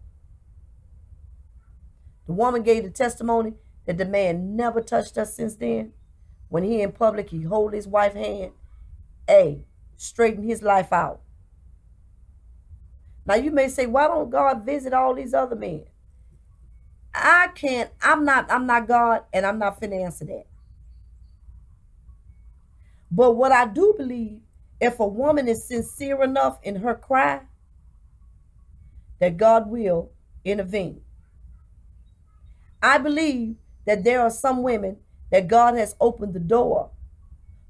The woman gave the testimony that the man never touched her since then. When he in public, he hold his wife's hand, straighten his life out. Now you may say, why don't God visit all these other men? I can't, I'm not God, and I'm not finna answer that. But what I do believe, if a woman is sincere enough in her cry, that God will intervene. I believe that there are some women that God has opened the door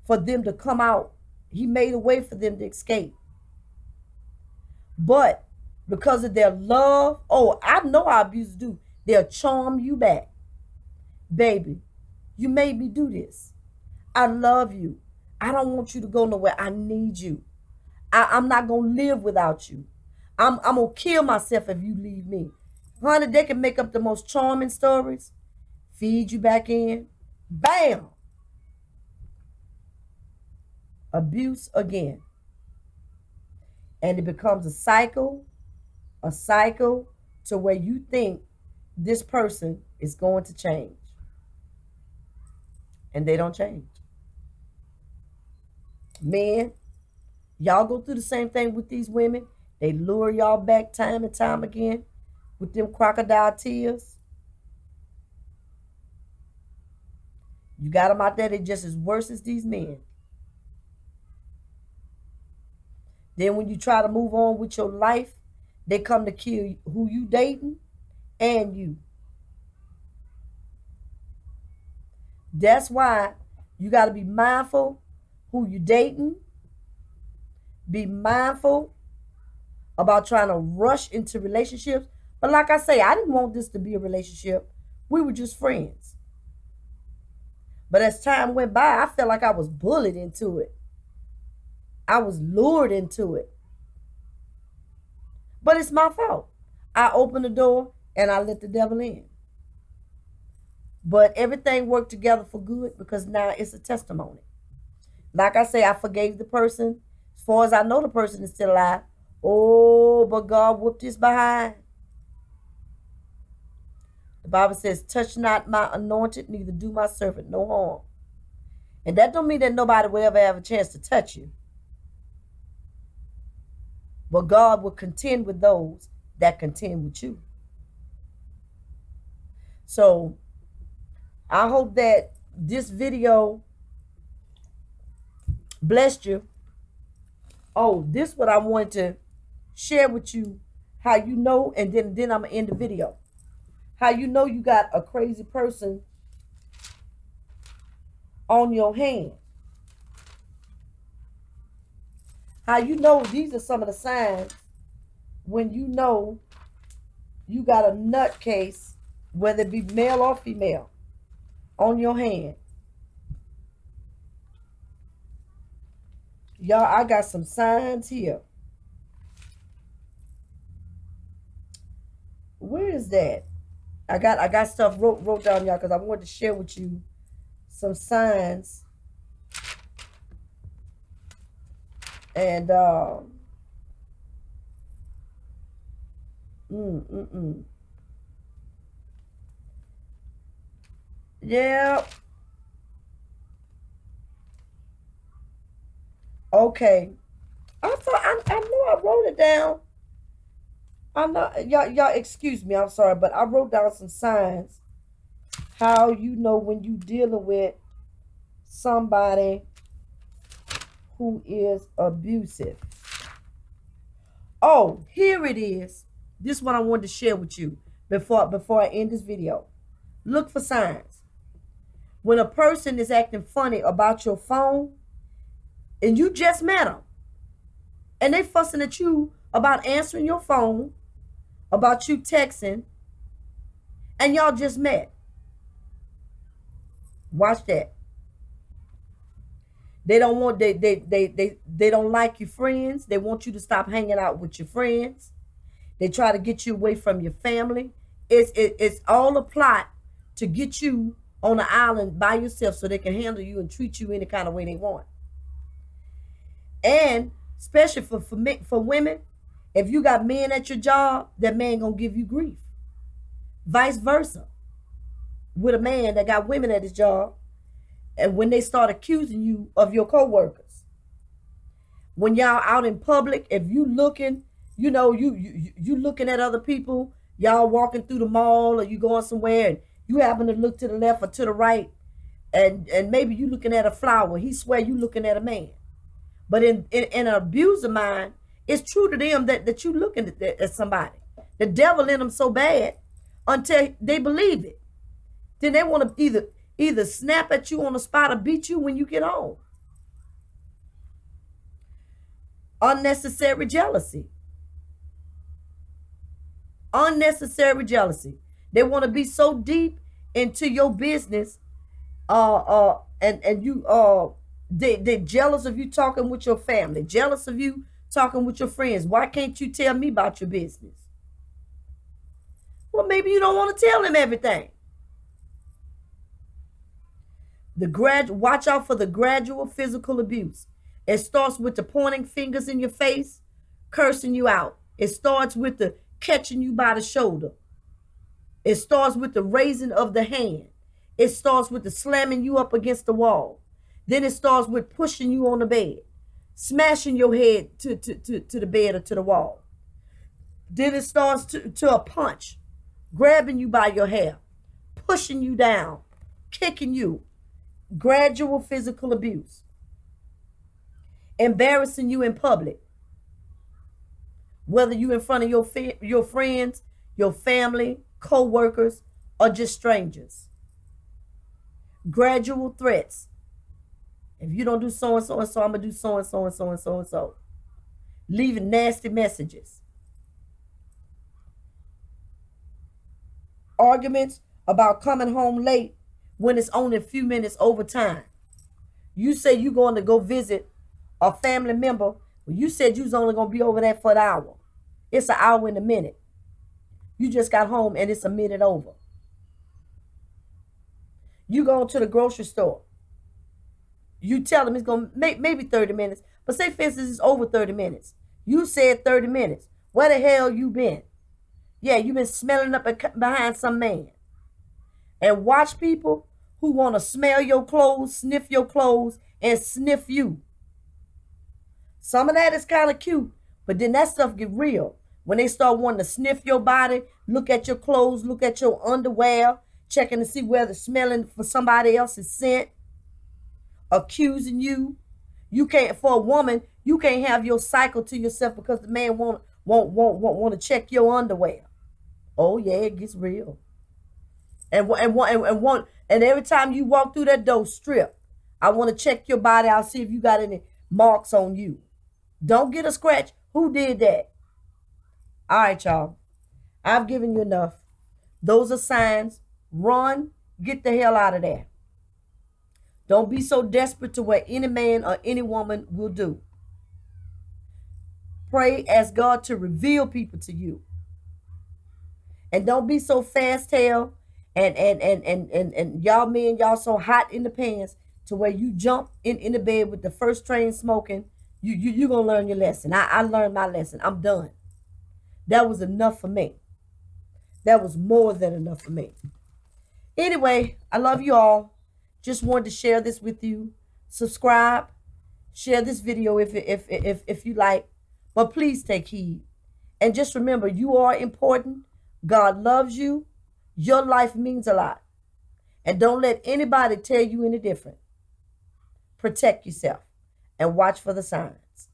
for them to come out. He made a way for them to escape. But because of their love, I know how abusers do. They'll charm you back. Baby, you made me do this. I love you. I don't want you to go nowhere. I need you. I'm not going to live without you. I'm going to kill myself if you leave me. Honey, they can make up the most charming stories, feed you back in. Bam! Abuse again. And it becomes a cycle to where you think this person is going to change. And they don't change. Men, y'all go through the same thing with these women. They lure y'all back time and time again with them crocodile tears. You got them out there, they just as worse as these men. Then when you try to move on with your life, they come to kill who you dating and you. That's why you got to be mindful who you dating. Be mindful about trying to rush into relationships. But like I say, I didn't want this to be a relationship. We were just friends. But as time went by, I felt like I was bullied into it. I was lured into it. But it's my fault. I opened the door and I let the devil in. But everything worked together for good because now it's a testimony. Like I say, I forgave the person. As far as I know, the person is still alive. Oh, but God whooped his behind. The Bible says, touch not my anointed, neither do my servant no harm. And that don't mean that nobody will ever have a chance to touch you. But God will contend with those that contend with you. So I hope that this video blessed you. Oh, this is what I wanted to share with you, how you know, and then I'm going to end the video. How you know you got a crazy person on your hand. How you know, these are some of the signs when you know you got a nutcase, whether it be male or female, on your hand. Y'all, I got some signs here. Where is that? I got stuff wrote down, y'all, because I wanted to share with you some signs. And yeah. Okay. I know I wrote it down. I know y'all excuse me, I'm sorry, but I wrote down some signs how you know when you dealing with somebody who is abusive. Oh, here it is. This is what I wanted to share with you before I end this video. Look for signs. When a person is acting funny about your phone and you just met them and they fussing at you about answering your phone, about you texting, and y'all just met. Watch that. They don't want they don't like your friends. They want you to stop hanging out with your friends. They try to get you away from your family. It's all a plot to get you on an island by yourself so they can handle you and treat you any kind of way they want. And especially for women, if you got men at your job, that man gonna give you grief. Vice versa, with a man that got women at his job, and when they start accusing you of your coworkers, when y'all out in public, if you looking, you looking at other people, y'all walking through the mall or you going somewhere and you happen to look to the left or to the right, and maybe you looking at a flower, he swear you looking at a man. But in an abuser mind, it's true to them that you looking at somebody. The devil in them so bad until they believe it. Then they want to either snap at you on the spot or beat you when you get home. Unnecessary jealousy. Unnecessary jealousy. They want to be so deep into your business, and you they jealous of you talking with your family, jealous of you talking with your friends. Why can't you tell me about your business? Well, maybe you don't want to tell them everything. Watch out for the gradual physical abuse. It starts with the pointing fingers in your face, cursing you out. It starts with the catching you by the shoulder. It starts with the raising of the hand. It starts with the slamming you up against the wall. Then it starts with pushing you on the bed, smashing your head to the bed or to the wall. Then it starts to a punch, grabbing you by your hair, pushing you down, kicking you. Gradual physical abuse. Embarrassing you in public, whether you in front of your friends, your family, co-workers, or just strangers. Gradual threats. If you don't do so and so and so, I'm gonna do so and so and so and so and so. Leaving nasty messages. Arguments about coming home late when it's only a few minutes overtime. You say you're going to go visit a family member. Well, you said you was only going to be over there for an hour. It's an hour and a minute. You just got home and it's a minute over. You go to the grocery store. You tell them it's going to make maybe 30 minutes. But say, for instance, it's over 30 minutes. You said 30 minutes. Where the hell you been? Yeah, you been smelling up behind some man. And watch people who want to smell your clothes, sniff your clothes, and sniff you. Some of that is kind of cute, but then that stuff get real. When they start wanting to sniff your body, look at your clothes, look at your underwear, checking to see whether smelling for somebody else's scent, accusing you. You can't, for a woman, you can't have your cycle to yourself because the man want to check your underwear. Oh yeah, it gets real. And every time you walk through that door, strip. I want to check your body out, see if you got any marks on you. Don't get a scratch. Who did that? All right, y'all. I've given you enough. Those are signs. Run. Get the hell out of there. Don't be so desperate to what any man or any woman will do. Pray, ask God to reveal people to you. And don't be so fast tail and y'all men, y'all so hot in the pants to where you jump in the bed with the first train smoking. You gonna learn your lesson. I learned my lesson. I'm done. That was enough for me. That was more than enough for me. Anyway, I love you all. Just wanted to share this with you. Subscribe. Share this video if you like. But please take heed. And just remember, you are important. God loves you. Your life means a lot. And don't let anybody tell you any different. Protect yourself and watch for the signs.